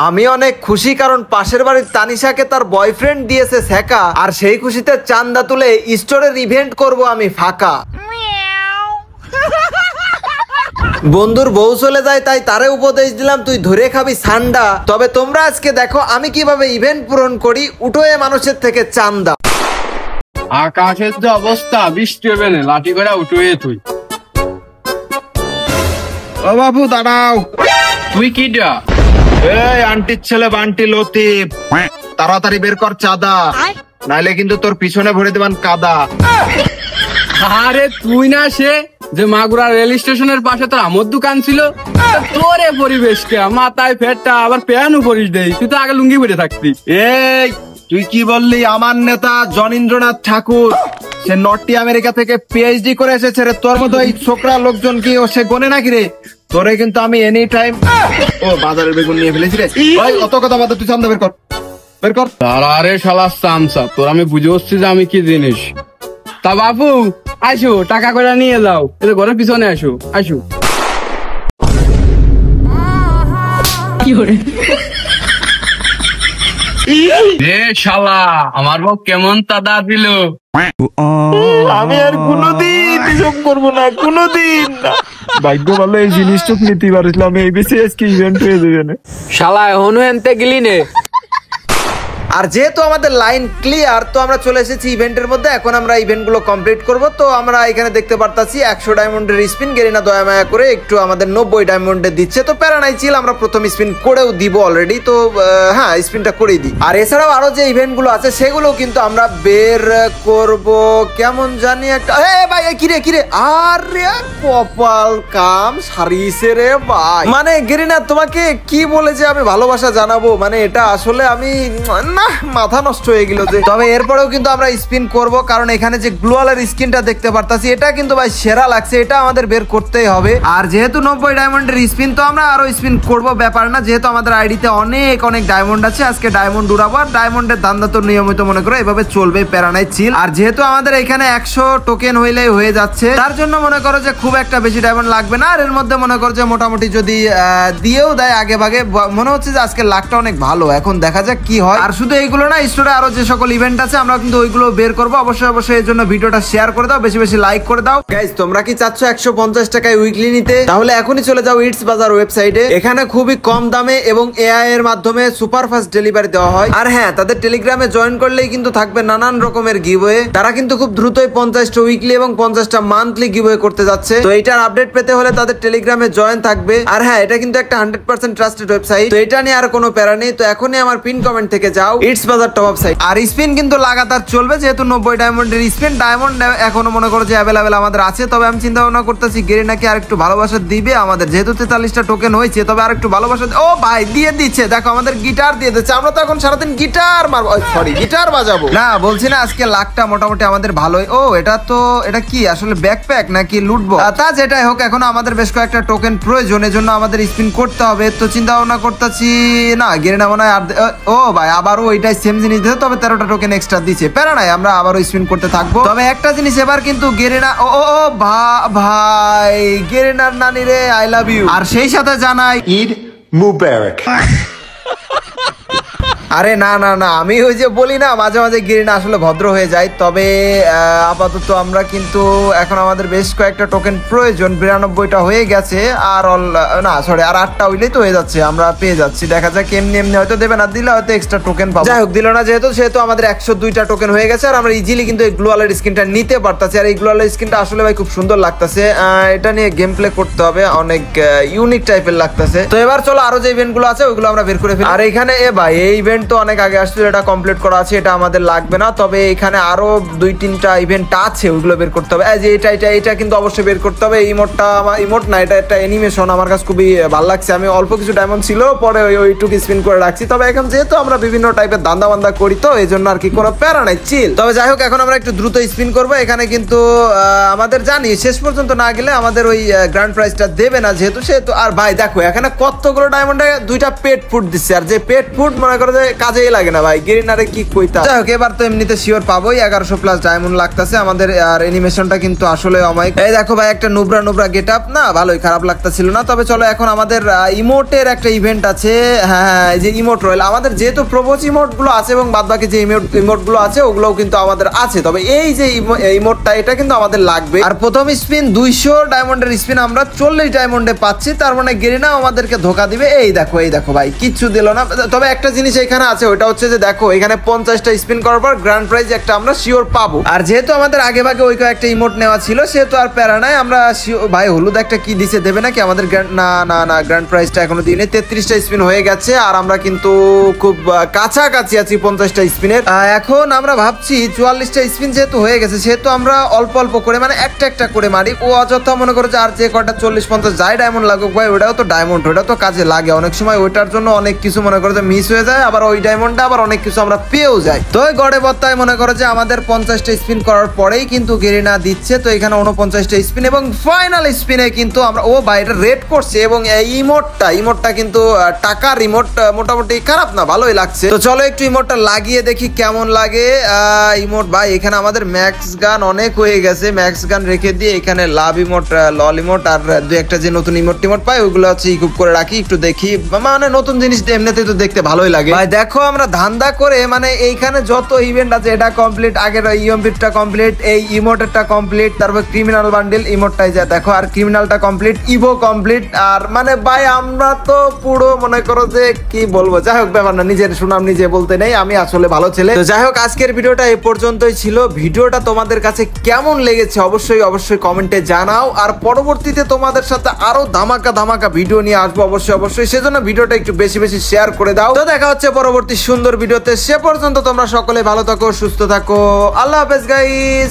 আমি অনেক খুশি, কারণ পাশের বাড়ির তানিশাকে তার বয়ফ্রেন্ড দিয়েছে ছেকা, আর সেই খুশিতে চান্দা তুলে স্টোরের ইভেন্ট করব আমি ফাঁকা। বন্ধুর বউ চলে যায়, তাই তারে উপদেশ দিলাম তুই ধরে খাবি ঠান্ডা। তবে তোমরা আজকে দেখো আমি কিভাবে ইভেন্ট পূরণ করি উঠোয়ে মানুষের থেকে চান্দা। আকাশের যে অবস্থা, বৃষ্টি হবে না, লাঠি করে উঠোয়ে তুই। ও বাবু দাঁড়াও। তুই কি ডা? এই আন্টির ছেলে বান্টি লতিফ, তাড়াতাড়ি বের কর চাঁদা, নাইলে কিন্তু তোর পিছনে ভরে দেবান কাদা। আরে তুই না সে যে মাগুরা রেল স্টেশনের পাশে তোর আমর দোকান ছিল? তোরে পরিবেশকে মাথায় ফেটটা আবার প্যানও পরিস দেই, তুই তো আগে লুঙ্গি পরে থাকতি। এই তুই কি বললি? আমার নেতা জনীন্দ্রনাথ ঠাকুর, সে নর্থ আমেরিকা থেকে পিএইচডি করে এসেছে রে। তোর মতো এই ছোকরা লোকজন কি ও সে গনে নাকি রে? তোরে কিন্তু আমি এনি টাইম। ও বাজারের বেগুন নিয়ে ফেলেছি রে। ভাই অত কথা বাদ, তুই চান্দা বের কর, বের কর। আরে শালা সামসা, তোর আমি বুঝে বসছি যে আমি কি জিনিস। তা বাপু আসো, টাকা করে নিয়ে যাও, এটা ঘরের পিছনে আসো, আসো। এ শালা, আমার বউ কেমন তাদা দিল। আমি আর কোনোদিন এসব করবো না, কোনোদিন না। ভাগ্য ভালো এই জিনিসটা নিতে পারছিলাম, এই বেশি আজকে ইভেন্ট হয়ে যাবে না। শালা এখনো এনতে গেলি নে। আর যেহেতু আমাদের লাইন ক্লিয়ার, তো আমরা চলে এসেছি ইভেন্টের মধ্যে। এখন আমরা ইভেন্ট গুলো কমপ্লিট করবো। তো আমরা এখানে দেখতে পারতাছি 100 ডায়মন্ডের স্পিন গেরিনা দয়া মায়া করে একটু আমাদের 90 ডায়মন্ডে দিচ্ছে। তো প্যারা নাই, চিল, আমরা প্রথম স্পিন করেও দিব অলরেডি। তো হ্যাঁ, স্পিনটা করেই দিই। আর এছাড়াও আরো যে ইভেন্ট গুলো আছে সেগুলো কিন্তু আমরা বের করব। কেমন জানি একটা ভাই, কিরে কিরে, আরে কপাল কাম সারিছে রে ভাই। মানে গেরিনা তোমাকে কি বলে যে আমি ভালোবাসা জানাবো, মানে এটা আসলে আমি মাথা নষ্ট হয়ে গেল যে। তবে এরপরেও কিন্তু আমরা স্পিন করব, কারণ এখানে যে গ্লোয়ালের স্কিনটা দেখতে পারতাছি এটা কিন্তু ভাই সেরা লাগছে, এটা আমাদের বের করতেই হবে। আর যেহেতু 90 ডায়মন্ডের স্পিন, তো আমরা আরো স্পিন করব, ব্যাপার না। যেহেতু আমাদের আইডিতে অনেক অনেক ডায়মন্ড আছে, আজকে ডায়মন্ড উড়াবো। আর ডায়মন্ডের ধান্দা তো নিয়মিত মনে করো এভাবে চলবে, প্যারা নাই, চিল। আর যেহেতু আমাদের এখানে 100 টোকেন হইলেই হয়ে যাচ্ছে, তার জন্য মনে করো যে খুব একটা বেশি ডায়মন্ড লাগবে না। আর এর মধ্যে মনে করো যে মোটামুটি যদি দিয়েও দেয় আগে ভাগে, মনে হচ্ছে যে আজকে লাকটা অনেক ভালো। এখন দেখা যাক কি হয়। আর শুধু এইগুলো না, স্টোরে আরো যে সকল ইভেন্ট আছে আমরা কিন্তু ওইগুলো বের করবো। অবশ্যই অবশ্যই এর জন্য ভিডিওটা শেয়ার করে দাও, বেশি বেশি লাইক করে দাও। গাইস তোমরা কি চাচ্ছ 150 টাকায় উইকলি নিতে? তাহলে এখনই চলে যাও ইটস বাজার ওয়েবসাইটে। এখানে খুবই কম দামে এবং এআই এর মাধ্যমে সুপার ফাস্ট ডেলিভারি দেওয়া হয়। আর হ্যাঁ, তাদের টেলিগ্রামে জয়েন করলেই কিন্তু থাকবে নানান রকমের গিভওয়ে। তারা কিন্তু খুব দ্রুতই 50টা উইকলি এবং 50টা মান্থলি গিভওয়ে করতে যাচ্ছে। তো এটার আপডেট পেতে হলে তাদের টেলিগ্রামে জয়েন থাকবে। আর হ্যাঁ, এটা কিন্তু একটা 100% ট্রাস্টেড ওয়েবসাইট, তো এটা নিয়ে আর কোনো প্যারা নেই। তো এখনই আমার পিন কমেন্ট থেকে যাও ইটস বাজার টপ আপ সাইট। আর স্পিন কিন্তু লাগাতার চলবে, যেহেতু 90 ডায়মন্ডের স্পিন। ডায়মন্ড এখনো মনে করো যে অ্যাভেলেবেল আমাদের আছে। তবে আমি চিন্তা ভাবনা করতেছি গেরিনাকে আর একটু ভালোবাসা দিবে আমাদের, যেহেতু 43টা টোকেন হয়েছে। তবে আর একটু ভালোবাসা, ও ভাই দিয়ে দিচ্ছে, দেখো আমাদের গিটার দিয়ে দিচ্ছে। আমরা তো এখন সারাদিন গিটার মারবো, সরি গিটার বাজাবো না, বলছি না আজকে লাকটা মোটামুটি আমাদের ভালোই। ও এটা কি আসলে ব্যাকপ্যাক নাকি লুটবো? তা যেটাই হোক, এখন আমাদের বেশ কয়েকটা টোকেন প্রয়োজনের জন্য আমাদের স্পিন করতে হবে। তো চিন্তা ভাবনা করতেছি না, গেরিনা মনে হয় ও ভাই আবারও ওইটাই সেম জিনিস দিতে, তবে 13টা টোকেন এক্সট্রা দিচ্ছে, প্যারা নাই, আমরা আবারও স্পিন করতে থাকবো। তবে একটা জিনিস এবার কিন্তু গেরিনা, ও ভাই গেরিনার নানি রে, আই লাভ ইউ। আর সেই সাথে জানাই ঈদ মুবারক। আরে না না না, আমি ওই যে বলি না মাঝে মাঝে গেরিনা আসলে ভদ্র হয়ে যায়। তবে আপাতত আমরা কিন্তু এখন আমাদের বেশ কয়েকটা টোকেন প্রয়োজন, 92টা হয়ে গেছে। আর না সরি, আর 8টা হইলেই তো হয়ে যাচ্ছে, আমরা পেয়ে যাচ্ছি। দেখা যাক এমনি এমনি হয়তো দেবে না, দিলে হয়তো এক্সট্রা টোকেন পাবো। যাই হোক, দিল না যেহেতু আমাদের 102টা টোকেন হয়ে গেছে। আর আমরা ইজিলি কিন্তু এই গ্লোয়ালের স্কিনটা নিতে পারতাছি। আর এই গ্লোয়ালের স্কিনটা আসলে ভাই খুব সুন্দর লাগতেছে, এটা নিয়ে গেম প্লে করতে হবে, অনেক ইউনিক টাইপের লাগতেছে। তো এবার চলো আরো যে ইভেন্ট গুলো আছে ওইগুলো আমরা বের করে ফেলি। আর এখানে ভাই এই ইভেন্ট তো অনেক আগে আসছিল, এটা কমপ্লিট করা আছে, এটা আমাদের লাগবে না। তবে এখানে আরো 2-3টা ইভেন্ট আছে, ওইগুলো বের করতে হবে। যে এটা কিন্তু অবশ্যই বের করতে হবে। ইমোটটা আমার ইমোট না, এটা একটা অ্যানিমেশন, আমার কাছে খুবই ভালো লাগছে। আমি অল্প কিছু ডায়মন্ড ছিল, পরে ওইটুকু স্পিন করে রাখছি। তবে এখন যেহেতু আমরা বিভিন্ন টাইপের দান্দা বান্দা করি, তো এই জন্য আর কি কোনো প্যারা নাই, চিল। তবে যাই হোক, এখন আমরা একটু দ্রুত স্পিন করবো। এখানে কিন্তু আমাদের জানি শেষ পর্যন্ত না গেলে আমাদের ওই গ্র্যান্ড প্রাইজটা দেবে না, যেহেতু। আর ভাই দেখো এখানে কতগুলো ডায়মন্ডে 2টা পেট ফুড দিচ্ছে। আর যে পেট ফুড মনে করো যে কাজেই লাগে না ভাই, গেরিনারে কি কইতা। যাই হোক, এবার তো এমনিতে শিওর পাবোই, 1100+ ডায়মন্ড লাগতেছে আমাদের। আর অ্যানিমেশনটা কিন্তু আসলে অমায়িক। এই দেখো ভাই, একটা নুবরা গেট আপ না, ভালোই খারাপ লাগতেছিল না। তবে চলো, এখন আমাদের ইমোটের একটা ইভেন্ট আছে। হ্যাঁ, এই যে ইমোট রয়েল, আমাদের যেহেতু প্রবোচ ইমোট গুলো আছে এবং বাদ বাকি যে ইমোট গুলো আছে ওগুলোও কিন্তু আমাদের আছে। তবে এই যে ইমোটটা, এটা কিন্তু আমাদের লাগবে। আর প্রথম স্পিন 200 ডায়মন্ডের স্পিন আমরা 40 ডায়মন্ডে পাচ্ছি, তার মানে গেরিনা আমাদেরকে ধোকা দিবে। এই দেখো ভাই, কিচ্ছু দিল না। তবে একটা জিনিস এখানে আছে, ওটা হচ্ছে যে দেখো, এখানে 50টা স্পিন করার পর গ্র্যান্ড প্রাইজ একটা আমরা শিওর পাবো। আর যেহেতু আমাদের আগে ভাগে ওই একটা ইমোট নেওয়া ছিল, সেহেতু আর প্যারা নাই। আমরা ভাই হলুদ একটা কি দিছে, দেবে নাকি আমাদের? না, গ্র্যান্ড প্রাইজটা এখনো দিয়ে নেই। 33টা স্পিন হয়ে গেছে, আর আমরা কিন্তু খুব কাছাকাছি আছি 50টা স্পিনের। এখন আমরা ভাবছি 44টা স্পিন যেহেতু হয়ে গেছে, সেহেতু আমরা অল্প অল্প করে, মানে একটা করে মারি। ও অযথা মনে করো যে আর যে কটা 40-50 যাই ডায়মন্ড লাগুক ভাই, ওটাও তো ডায়মন্ড, ওটা তো কাজে লাগে। অনেক সময় ওইটার জন্য অনেক কিছু মনে করো যে মিস হয়ে যায়, আবার ওই ডায়মন্ডটা আবার অনেক কিছু আমরা পেয়েও যাই। তো ওই গড়ে বত্তায় মনে করো যে আমাদের 50টা স্পিন করার পরেই কিন্তু গেরিনা দিচ্ছে। তো এখানে 49টা স্পিন এবং ফাইনাল স্পিনে কিন্তু আমরা, ও ভাই এটা রেড করছে। এবং এই ইমোটটা কিন্তু টাকার ইমোট, মোটামুটি খারাপ না, ভালোই লাগছে। তো চলো একটু ইমোটটা লাগিয়ে দেখি কেমন লাগে। ইমোট ভাই, এখানে আমাদের ম্যাক্স গান অনেক হয়ে গেছে, ম্যাক্স গান রেখে দিয়ে এখানে লাভ ইমোট, লল ইমোট আর দু একটা যে নতুন ইমোট পাই, ওইগুলো হচ্ছে ইকুপ করে রাখি, একটু দেখি। মানে নতুন জিনিস এমনিতেই তো দেখতে ভালোই লাগে ভাই। দেখো, আমরা ধান্দা করে, মানে এইখানে যত ইভেন্ট আছে এটা কমপ্লিট, আগের ইএমপিটা কমপ্লিট, এই ইমোটেরটা কমপ্লিট, তারপর ক্রিমিনাল বান্ডেল ইমোটটাই যা দেখো, আর ক্রিমিনালটা কমপ্লিট, ইভো কমপ্লিট। আর মানে ভাই আমরা তো পুরো মনে করো যে কি বলবো, যাই হোক ব্যাপার না, নিজের সুনাম নিজে বলতে নেই, আমি আসলে ভালো ছেলে। তো যাই হোক, আজকের ভিডিওটা এই পর্যন্তই ছিল। ভিডিওটা তোমাদের কাছে কেমন লেগেছে অবশ্যই কমেন্টে জানাও। আর পরবর্তীতে তোমাদের সাথে আরো ধামাকা ভিডিও নিয়ে আসবো অবশ্যই। সেজন্য ভিডিওটা একটু বেশি শেয়ার করে দাও। তো দেখা হচ্ছে পরবর্তী সুন্দর ভিডিওতে। সে পর্যন্ত তোমরা সকলে ভালো থাকো, সুস্থ থাকো। আল্লাহ হাফেজ গাইস।